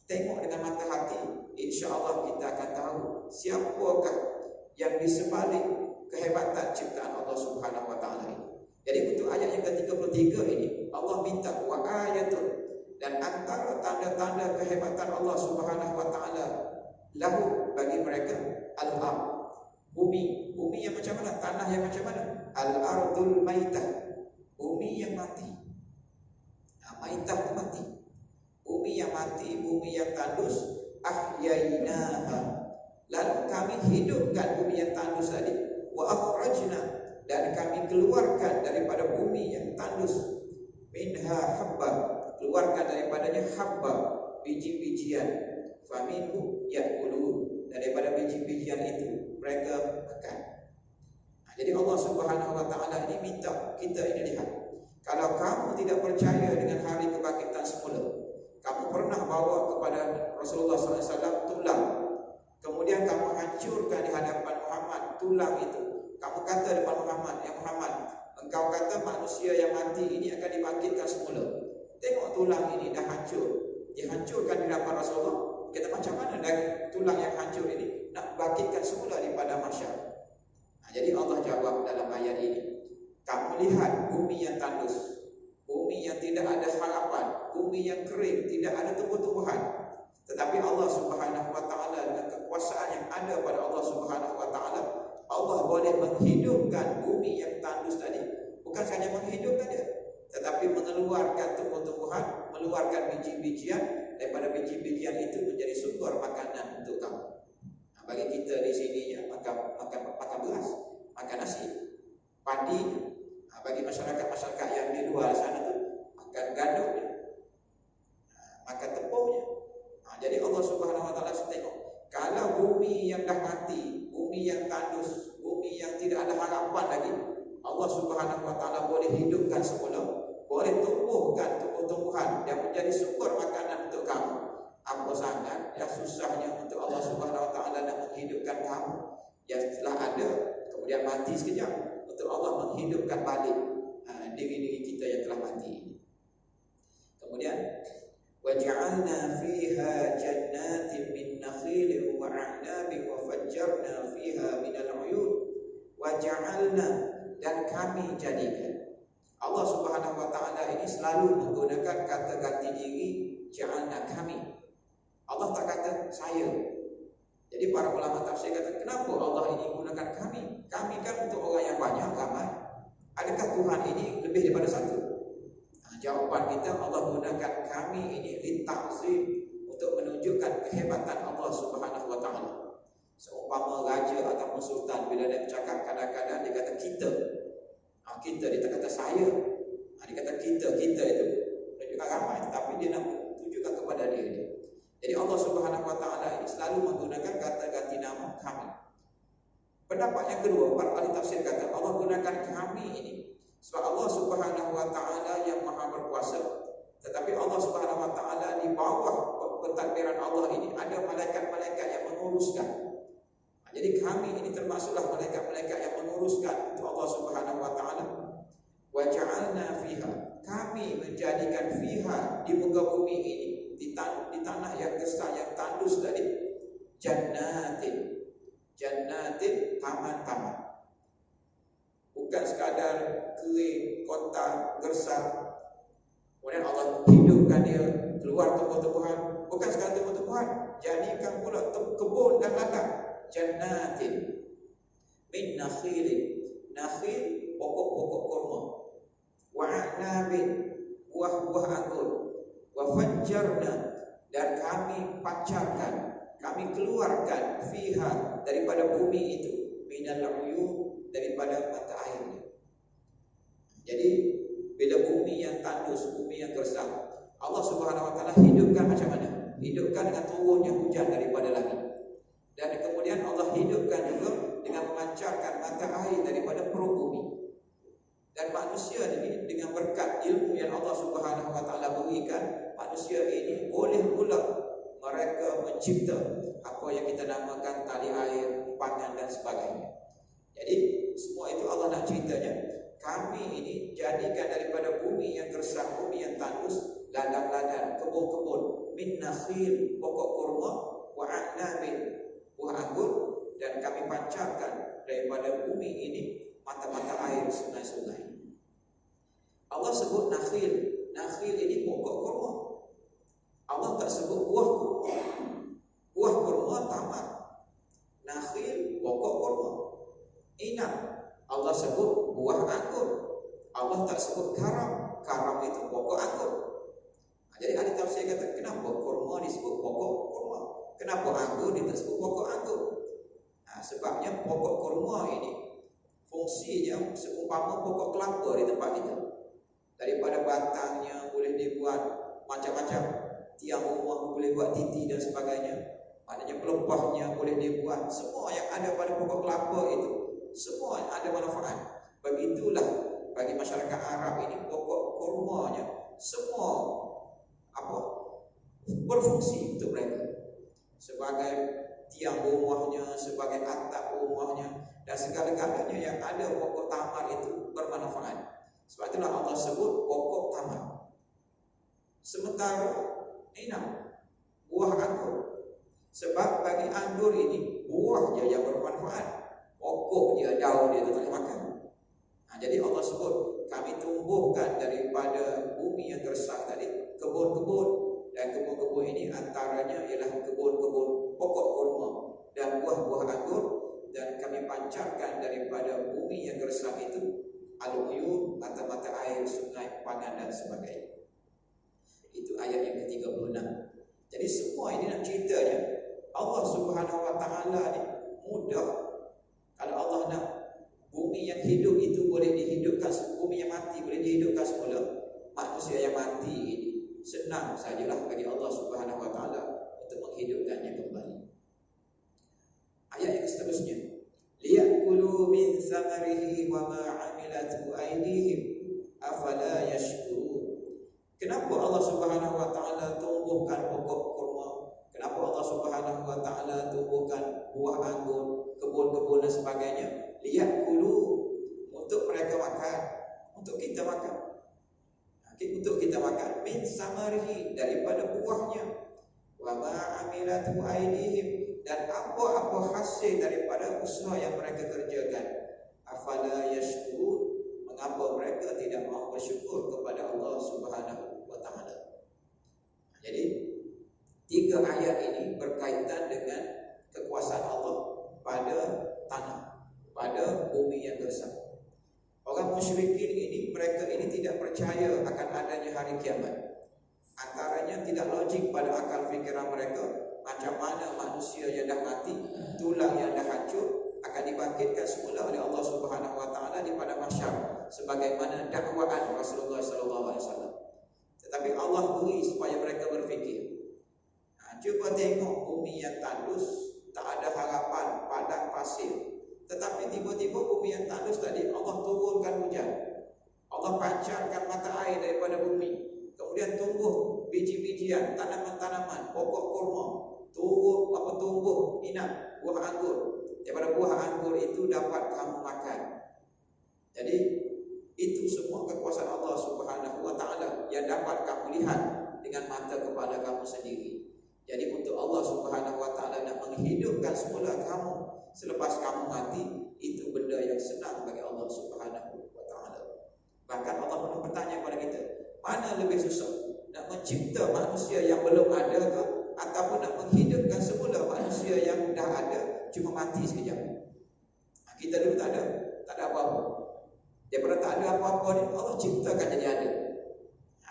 tengok dengan mata hati. Insya-Allah kita akan tahu siapakah yang di sebalik kehebatan ciptaan Allah Subhanahu wa taala ini. Jadi untuk ayat yang ke-33 ini Allah minta wa ayatun, dan antara tanda-tanda kehebatan Allah Subhanahu wa taala lahu bagi mereka al-ard, bumi yang macam mana, tanah yang macam mana, al-ardul maitah, bumi yang mati. Maitah itu mati, bumi yang mati, bumi yang tandus. Ahyainaha, lalu kami hidupkan bumi yang tandus tadi. Wa akhrajna, dan kami keluarkan daripada bumi yang tandus. Minha habba, keluarkan daripadanya habba, biji-bijian. Faminhu ya'kulun, daripada biji-bijian itu mereka makan. Jadi Allah Subhanahu wa taala ini minta kita ini lihat. Kalau kamu tidak percaya dengan hari kebangkitan semula, kamu pernah bawa kepada Rasulullah SAW tulang, kemudian kamu hancurkan di hadapan Muhammad tulang itu. Kamu kata depan Muhammad, ya Muhammad, engkau kata manusia yang mati ini akan dibangkitkan semula. Tengok tulang ini dah hancur, dihancurkan di hadapan Rasulullah. Kita macam mana dari tulang yang hancur ini nak bangkitkan semula di pada mahsyar? Jadi Allah jawab dalam ayat ini, kamu lihat bumi yang tandus, bumi yang tidak ada harapan, bumi yang kering, tidak ada tumbuh-tumbuhan. Tetapi Allah Subhanahu wa taala dengan kekuasaan yang ada pada Allah Subhanahu wa taala, Allah boleh menghidupkan bumi yang tandus tadi. Bukan sahaja menghidupkan dia, tetapi mengeluarkan tumbuh-tumbuhan, mengeluarkan biji-bijian, daripada biji-bijian itu menjadi sumber makanan untuk kamu. Bagi kita di sini ya, makan beras, makan nasi, padi. Bagi masyarakat yang di luar sana tu makan gandumnya, makan tepungnya. Jadi Allah Subhanahu wa taala tengok, kalau bumi yang dah mati, bumi yang tandus, bumi yang tidak ada harapan lagi, Allah Subhanahu wa taala boleh hidupkan semula, boleh tumbuhkan tumbuh-tumbuhan yang menjadi sumber makanan untuk kamu. Apa sangat yang susahnya untuk Allah Subhanahu wa taala nak menghidupkan kamu yang telah ada kemudian mati sekejap, untuk Allah menghidupkan balik diri-diri kita yang telah mati. Kemudian waja'alna fiha jannatin min nakhilin wa a'nabin wa fajjarna fiha minal 'uyun. Waja'alna, dan kami jadikan. Allah Subhanahu wa taala ini selalu menggunakan kata ganti diri, ja'alna, kami. Allah tak kata saya. Jadi para ulama tafsir kata, kenapa Allah ini gunakan kami? Kami kan untuk orang yang banyak, ramai. Adakah Tuhan ini lebih daripada satu? Jawapan kita, Allah gunakan kami ini litakzim, untuk menunjukkan kehebatan Allah Subhanahu wa taala. Seumpama raja ataupun sultan bila dia bercakap, kadang-kadang dia kata kita. Kita, dia tak kata saya. Dia kata kita itu menunjukkan ramai, tapi dia nak tunjukkan kepada dia. Jadi Allah Subhanahu wa taala ini selalu menggunakan kata ganti nama kami. Pendapat yang kedua, para ahli tafsir kata Allah gunakan kami ini sebab Allah Subhanahu wa taala yang Maha berkuasa. Tetapi Allah Subhanahu wa taala di bawah pentadbiran Allah ini ada malaikat-malaikat yang menguruskan. Jadi kami ini termasuklah malaikat-malaikat yang menguruskan untuk Allah Subhanahu wa taala. Wa ja'alna fiha, kami menjadikan fiha, di muka bumi ini, di tanah yang gersang, yang tandus tadi, jannatin, taman-taman. Bukan sekadar kering, kotak, gersang, kemudian Allah hidupkan dia, keluar tumbuh-tumbuhan. Bukan sekadar tumbuh-tumbuhan, jadikan pula kebun dan ladang. Jannatin min nakhilin, nakhil pokok-pokok kurma, wa a'nabin, buah-buah anggur, wa fajjarna, dan kami pancarkan, kami keluarkan fiha, daripada bumi itu, minal 'uyun, daripada mata airnya. Jadi bila bumi yang tandus, bumi yang gersang, Allah Subhanahu wa taala hidupkan macam mana? Hidupkan dengan turunnya hujan daripada langit. Dan kemudian Allah hidupkan juga dengan memancarkan mata air daripada perut bumi. Dan manusia ini dengan berkat ilmu yang Allah Subhanahu wa taala berikan, manusia ini boleh pula mereka mencipta apa yang kita namakan tali air, pangan dan sebagainya. Jadi semua itu Allah nak ceritanya, kami ini jadikan daripada bumi yang gersang, bumi yang tandus, ladang-ladang, kebun-kebun, min nakhil, pokok kurma, wa a'nabin, buah anggur, dan kami pancarkan daripada bumi ini mata-mata air, sungai-sungai. Allah sebut nakhil. Nakhil ini pokok kurma. Allah tak sebut buah kurma. Buah kurma taman Ingat, Allah sebut buah anggur. Allah tak sebut karam. Karam itu pokok anggur. Jadi ada tafsir kata, kenapa kurma disebut pokok kurma? Kenapa anggur disebut pokok anggur? Sebabnya pokok kurma ini fungsinya seumpama pokok kelapa di tempat kita. Daripada batangnya boleh dibuat macam-macam. Tiang rumah boleh buat titi dan sebagainya. Maknanya pelepahnya boleh dibuat. Semua yang ada pada pokok kelapa itu, semua ada manfaat. Begitulah bagi masyarakat Arab ini, pokok kurmanya semua berfungsi untuk mereka. Sebagai tiang rumahnya, sebagai atap rumahnya, dan segala-galanya yang ada pokok tamar itu bermanfaat. Sebab itulah Allah sebut pokok tamar. Sementara buah anggur. Sebab bagi anggur ini buah dia yang bermanfaat, pokok dia jauh dia tak boleh makan. Jadi Allah sebut, kami tumbuhkan daripada bumi yang gersang tadi kebun-kebun, dan kebun-kebun ini antaranya ialah kebun-kebun pokok kurma dan buah-buah anggur, dan kami pancarkan daripada bumi yang gersang itu al-uyun, mata-mata air, sungai, pangan dan sebagainya. Itu ayat yang ke-36. Jadi semua ini nak ceritanya Allah Subhanahu wa taala ni mudah. Kalau Allah nak bumi yang hidup itu boleh dihidupkan, bumi yang mati boleh dihidupkan semula. Manusia yang mati ini senang sajalah bagi Allah Subhanahu wa taala untuk menghidupkannya kembali. Ayat yang seterusnya, liyakulu min samarihi wa ma 'amilatu aydihim afala yashkurun. Kenapa Allah Subhanahu wa taala tumbuhkan pokok kurma? Kenapa Allah Subhanahu wa taala tumbuhkan buah anggur, kebun-kebun dan sebagainya? Liyakulu, untuk mereka makan, untuk kita makan. Untuk kita makan min samarihi, daripada buahnya, wa ma 'amilatu aydihim, dan apa-apa hasil daripada usaha yang mereka kerjakan. Afala yashkurun, mengapa mereka tidak mahu bersyukur kepada Allah Subhanahu wa taala. Jadi 3 ayat ini berkaitan dengan kekuasaan Allah pada tanah, pada bumi yang gersang. Orang musyrikin ini, mereka ini tidak percaya akan adanya hari kiamat. Antaranya tidak logik pada akal fikiran mereka, macam mana manusia yang dah mati, tulang yang dah hancur akan dibangkitkan semula oleh Allah Subhanahu wa taala di padang mahsyar, sebagaimana dakwaan Rasulullah sallallahu alaihi wasallam. Tetapi Allah beri supaya mereka berfikir. Cuba tengok bumi yang tandus, tak ada harapan, padang pasir. Tetapi tiba-tiba bumi yang tandus tadi Allah turunkan hujan, Allah pancarkan mata air daripada bumi, kemudian tumbuh biji-bijian, tanaman-tanaman, pokok kurma, tumbuh buah anggur. Daripada buah anggur itu dapat kamu makan. Jadi itu semua kekuasaan Allah Subhanahu wa taala yang dapat kamu lihat dengan mata kepala kamu sendiri. Jadi untuk Allah Subhanahu wa taala nak menghidupkan semula kamu selepas kamu mati, itu benda yang senang bagi Allah Subhanahu wa taala. Bahkan Allah pernah bertanya kepada kita, mana lebih susah, nak mencipta manusia yang belum ada ke, ataupun nak menghidupkan semula manusia yang dah ada cuma mati sekejap. Kita dulu tak ada apa-apa. Daripada tak ada apa-apa ni, Allah ciptakan jadi ada.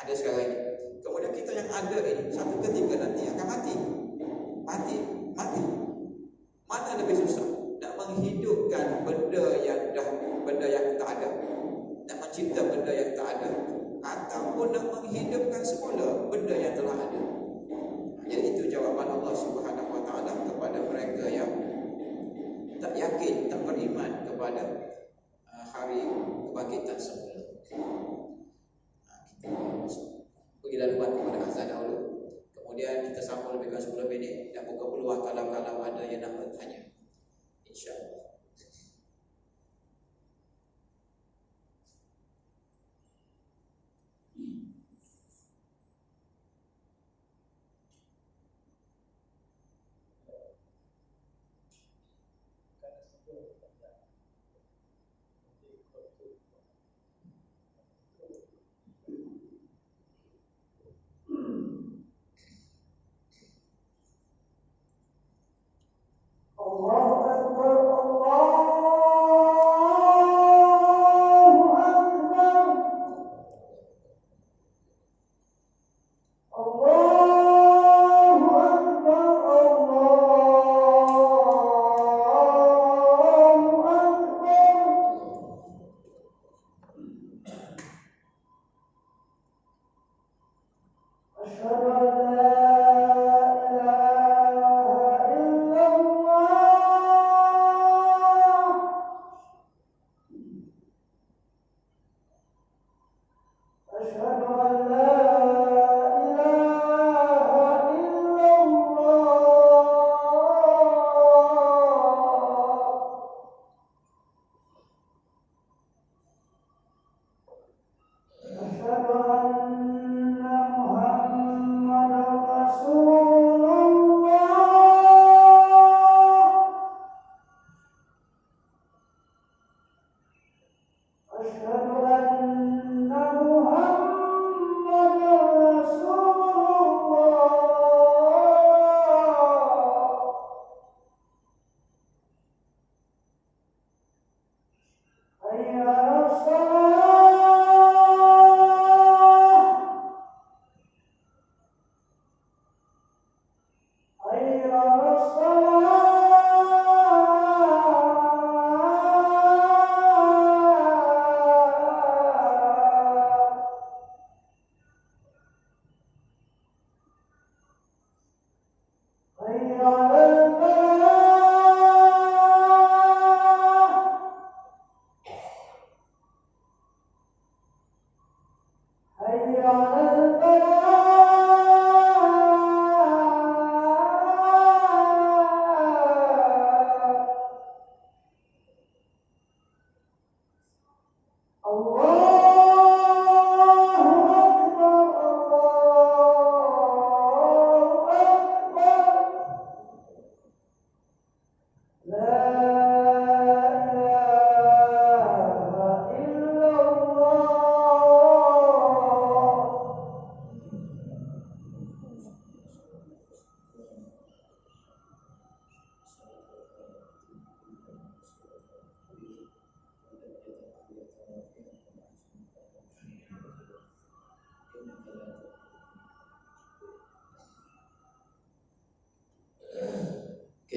Ada sekarang ini. Kemudian kita yang ada ini, satu ketika nanti akan mati. Mati. Mana lebih susah? Nak menghidupkan benda yang tak ada, nak mencipta benda yang tak ada, ataupun nak menghidupkan semula benda yang telah ada. Jadi itu jawapan Allah Subhanahu wa taala kepada mereka yang tak yakin, tak beriman kepada hari kebangkitan semula. Kita pergi lalu buat kepada azan dahulu. Kemudian kita sambung lebih kurang 10 minit dan buka peluang kalau ada yang nak bertanya. InsyaAllah. Allahu Akbar.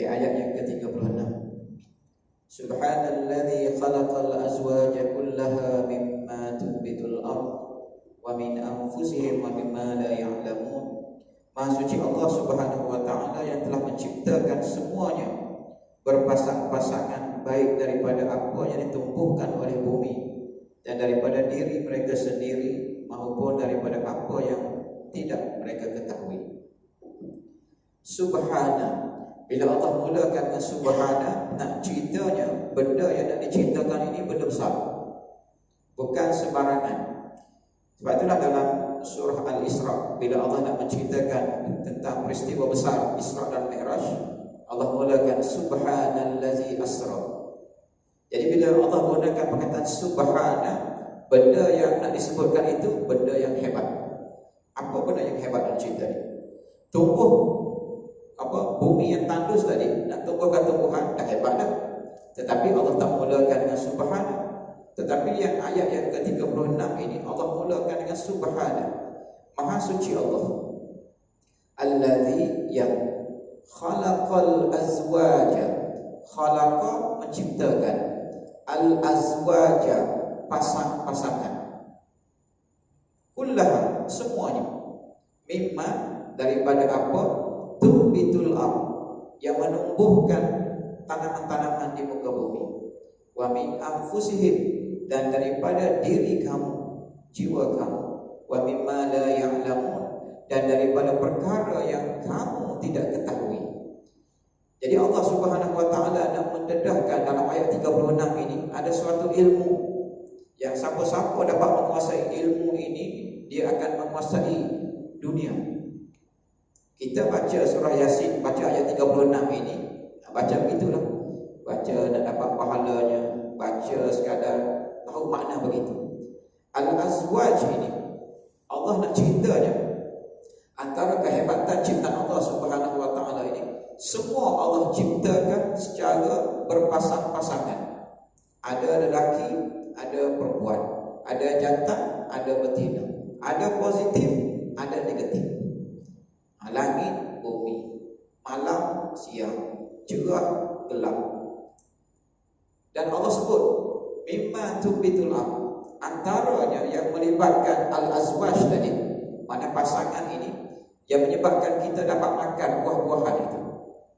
ayat yang ke-36. Subhanalladzi khalaqal azwaja kullaha mimma tunbitul ardh wa min anfusihim wa mimma la ya'lamun. Maha suci Allah Subhanahu wa taala yang telah menciptakan semuanya berpasang-pasangan, baik daripada apa yang ditumbuhkan oleh bumi dan daripada diri mereka sendiri maupun daripada apa yang tidak mereka ketahui. Subhana, bila Allah mulakan dengan subhana, nak ceritanya benda yang nak diceritakan ini benda besar, bukan sembarangan. Sebab itulah dalam surah Al-Isra, bila Allah nak menceritakan tentang peristiwa besar Isra dan Mi'raj, Allah mulakan subhanallazi asra. Jadi bila Allah gunakan perkataan subhana, benda yang nak disebutkan itu benda yang hebat. Apa benda yang hebat dalam cerita ini? Tumbuh bumi yang tandus tadi, nak tumbuhkan tumbuhan dah hebat dah. Tetapi Allah tak mulakan dengan subhana. Tetapi yang ayat yang ke-36 ini Allah mulakan dengan subhana. Maha suci Allah. Allazi yang khalaqal azwaja. Khalaqa, menciptakan. Al-azwaja, pasang-pasangan. Kullaha, semuanya. Mimma, daripada apa? Tumbitul ardh, yang menumbuhkan tanaman-tanaman di muka bumi. Wa min anfusihim, dan daripada diri kamu, jiwa kamu. Wa mimma la ya'lamun, dan daripada perkara yang kamu tidak ketahui. Jadi Allah Subhanahu wa taala nak mendedahkan dalam ayat 36 ini ada suatu ilmu yang siapa-siapa dapat menguasai ilmu ini, dia akan menguasai dunia. Kita baca surah Yasin, baca ayat 36 ini, baca begitulah. Baca nak dapat pahalanya, baca sekadar tahu makna begitu. Al-azwaj ini Allah nak ceritanya antara kehebatan ciptaan Allah Subhanahu wa taala ini, semua Allah ciptakan secara berpasang-pasangan. Ada lelaki, ada perempuan, ada jantan, ada betina, ada positif, ada negatif. Langit, bumi, malam, siang, cerah, gelap. Dan Allah sebut mimma tumbitul ardh, antaranya yang melibatkan al-azwaj tadi, mana pasangan ini yang menyebabkan kita dapat makan buah-buahan itu.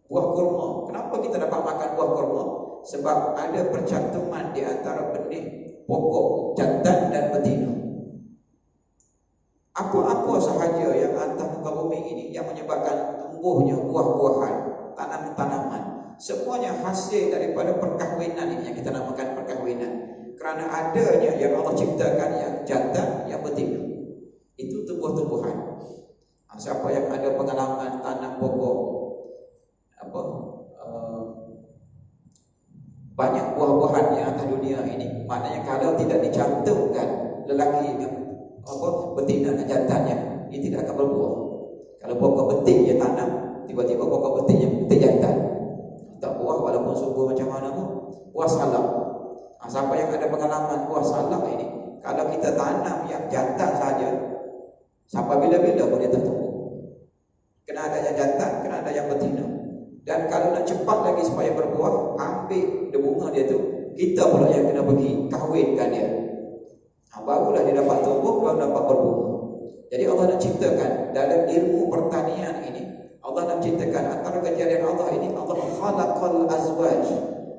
Buah kurma. Kenapa kita dapat makan buah kurma? Sebab ada percantuman di antara benih pokok jantan dan betina. Apa-apa sahaja yang atas muka bumi ini yang menyebabkan tumbuhnya buah-buahan, tanaman-tanaman, semuanya hasil daripada perkahwinan ini yang kita namakan perkahwinan. Kerana adanya yang Allah ciptakan yang jantan, yang betina. Itu tumbuh-tumbuhan. Siapa yang ada pengalaman tanam pokok banyak buah-buahan yang atas dunia ini, maknanya kalau tidak dicantumkan lelaki betina dan jantannya, ia tidak akan berbuah. Kalau pokok beting dia tanam, tiba-tiba pokok betingnya beting jantan, tak buah walaupun subur macam mana pun. Buah salak, siapa yang ada pengalaman buah salak ini, kalau kita tanam yang jantan saja, sampai bila-bila pun dia tertumbuh. Kena ada yang jantan, kena ada yang betina. Dan kalau nak cepat lagi supaya berbuah, ambil bunga dia tu, kita pula yang kena pergi kahwinkan dia. Barulah dia dapat tumbuh, baru dapat berbunga. Jadi Allah nak ciptakan dalam ilmu pertanian ini, Allah nak ciptakan antara kejadian Allah ini, Allah khalaqal azwaj.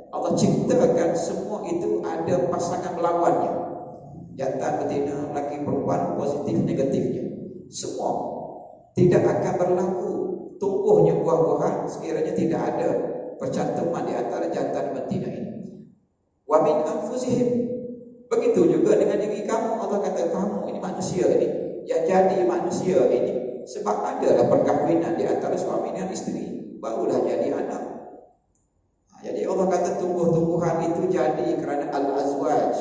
Allah ciptakan semua itu ada pasangan lawannya. Jantan, betina, lelaki, perempuan, positif, negatifnya. Semua tidak akan berlaku tumbuhnya buah-buahan sekiranya tidak ada percantuman di antara jantan dan betina ini. Wa min anfusihim, begitu juga dengan diri kamu. Allah kata kamu ini manusia ini, yang jadi manusia ini sebab adalah perkahwinan di antara suami dan isteri, barulah jadi anak. Jadi Allah kata tumbuh-tumbuhan itu jadi kerana al-azwaj.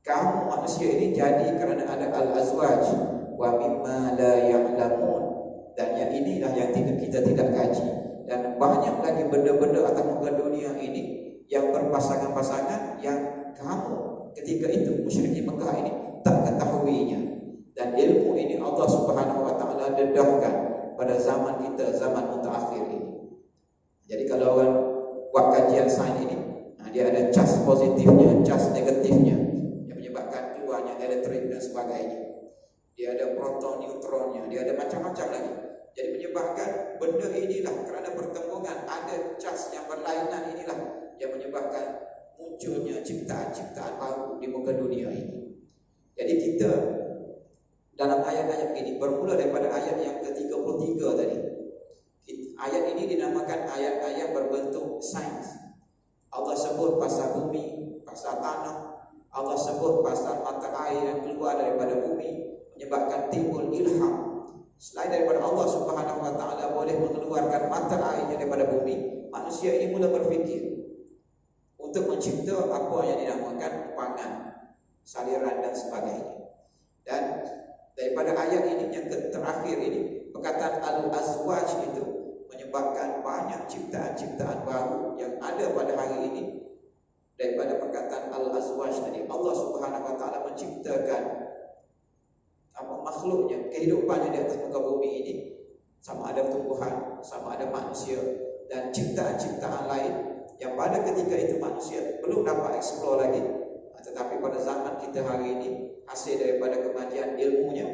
Kamu manusia ini jadi kerana ada al-azwaj. Wa mimma la ya'lamun, dan yang inilah yang kita tidak kaji. Dan banyak lagi benda-benda atas muka dunia ini yang berpasangan-pasangan yang kamu ketika itu musyrikin Mekah ini tak ketahuinya. Dan ilmu ini Allah Subhanahu wa taala dedahkan pada zaman kita, zaman mutaakhir ini. Jadi kalau orang buat kajian sains ini, dia ada charge positifnya, charge negatifnya yang menyebabkan keluarnya elektrik dan sebagainya. Dia ada proton, neutronnya, dia ada macam-macam lagi. Jadi menyebabkan benda inilah, kerana pertemuan ada charge yang berlainan inilah yang menyebabkan munculnya ciptaan-ciptaan baru di muka dunia ini. Jadi kita dalam ayat-ayat ini bermula daripada ayat yang ke-33 tadi. Ayat ini dinamakan ayat-ayat berbentuk sains. Allah sebut pasal bumi, pasal tanah. Allah sebut pasal mata air yang keluar daripada bumi, menyebabkan timbul ilham. Selain daripada Allah Subhanahu wa taala boleh mengeluarkan mata airnya daripada bumi, manusia ini mula berfikir untuk mencipta apa yang dinamakan pangan, saliran dan sebagainya. Dan daripada ayat ini yang terakhir ini, perkataan al-azwaj itu menyebabkan banyak ciptaan-ciptaan baru yang ada pada hari ini. Daripada perkataan al-azwaj tadi, Allah Subhanahu wa taala menciptakan makhluknya, kehidupannya di atas muka bumi ini, sama ada tumbuhan, sama ada manusia dan ciptaan-ciptaan lain yang pada ketika itu manusia belum dapat eksplor lagi. Tetapi pada zaman kita hari ini, hasil daripada kemajuan ilmunya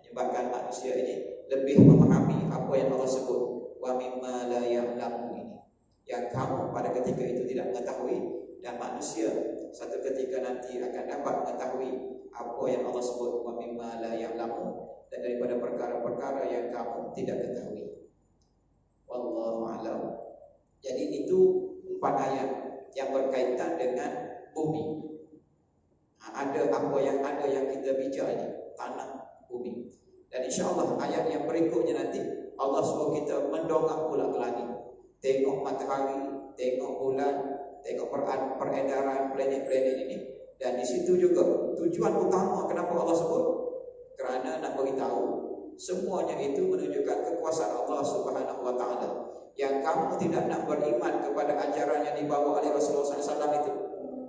menyebabkan manusia ini lebih memahami apa yang Allah sebut wa mimma la ya'lamu ini, yang kamu pada ketika itu tidak mengetahui, dan manusia satu ketika nanti akan dapat mengetahui apa yang Allah sebut wa mimma la ya'lamu, dan daripada perkara-perkara yang kamu tidak ketahui. Wallahu a'lam. Jadi itu 4 ayat yang berkaitan dengan bumi. Ada apa yang ada yang kita bicara ini, tanah, bumi. Dan insya-Allah ayat yang berikutnya nanti Allah suruh kita mendongak pula ke langit, tengok matahari, tengok bulan, tengok peredaran planet-planet ini. Dan di situ juga tujuan utama kenapa Allah sebut, kerana nak beritahu semuanya itu menunjukkan kekuasaan Allah Subhanahu wa taala. Yang kamu tidak nak beriman kepada ajaran yang dibawa oleh Rasulullah SAW itu,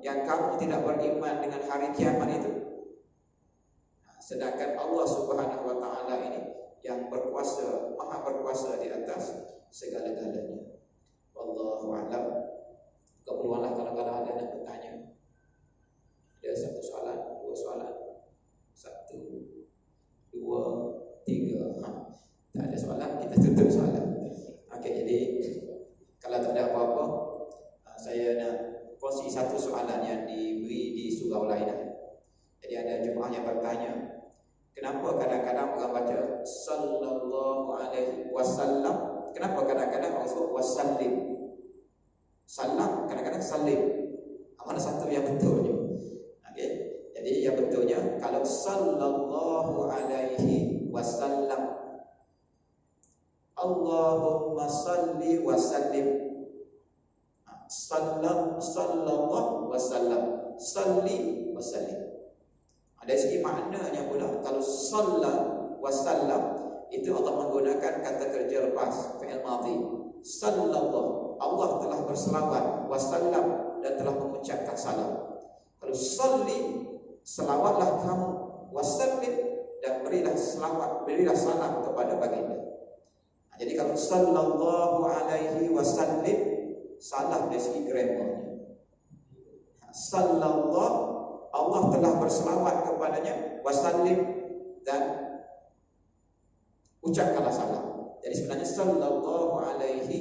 yang kamu tidak beriman dengan hari kiamat itu, sedangkan Allah Subhanahu wa taala ini yang berkuasa, maha berkuasa di atas segala-galanya. Wallahu a'lam. Keperluanlah kalau ada nak bertanya. Ada 1 soalan, 2 soalan. 1, 2, 3. Tak ada soalan, kita tutup soalan. Okey, jadi kalau tak ada apa-apa, saya nak kongsi 1 soalan yang diberi di surau lain. Jadi ada jemaah yang bertanya, kenapa kadang-kadang orang baca sallallahu alaihi wasallam, kenapa kadang-kadang orang sebut wasallim? Salam kadang-kadang salim. Mana satu yang betulnya? Okey. Jadi yang betulnya kalau sallallahu alaihi wasallam, Allahumma salli wa sallim. Sallallahu wasallam, salli wa sallim. Dari segi maknanya pula, kalau sallallahu wasallam itu Allah menggunakan kata kerja lepas, fi'il madhi. Sallallahu, Allah telah berselawat, wasallam, dan telah mengucapkan salam. Kalau salli, selawatlah kamu, wasallim, dan berilah selawat, berilah salam kepada baginda. Jadi kalau sallallahu alaihi wasallim, salah dari segi grammarnya. Sallallahu, Allah telah berselawat kepadanya, wasallim, dan ucapkanlah salam. Jadi sebenarnya sallallahu alaihi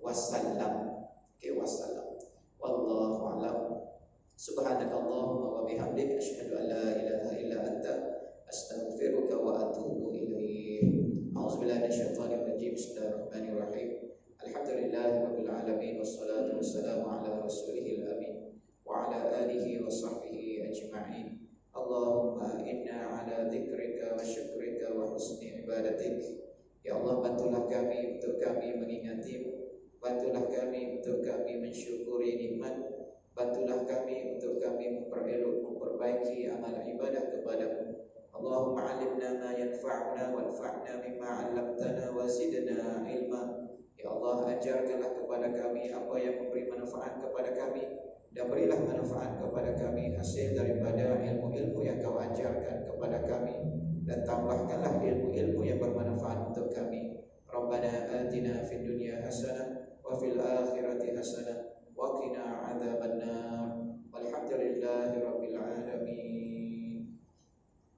wasallam. Okey, wasallam. Wallahu a'lam. Subhanakallahumma wa bihamdika asyhadu an la ilaha illa anta astaghfiruka wa atubu ilaik. A'udzubillahi minasyaitonir rajim. Bismillahirrahmanirrahim. Alhamdulillahirabbil alamin wassalatu wassalamu ala rasulihil amin wa ala alihi wa sahbihi ajma'in. Allahumma inna ala dzikrika wa syukrika wa husni ibadatik. Ya Allah, bantulah kami untuk kami mengingati-Mu, bantulah kami untuk kami mensyukuri nikmat, bantulah kami untuk kami memperelok, memperbaiki amal ibadah kepada-Mu. Allahumma 'allimna ma yanfa'una wanfa'na mimma 'allamtana wa zidna ilma. Ya Allah, ajarkanlah kepada kami apa yang memberi manfaat kepada kami, dan berilah manfaat kepada kami hasil daripada ilmu-ilmu yang Kau ajarkan kepada kami, dan tambahkanlah ilmu-ilmu yang bermanfaat untuk kami. Rabbana atina fid dunya hasanah wa fil akhirati hasanah wa qina adzabannar. Walhamdulillahi rabbil alamin.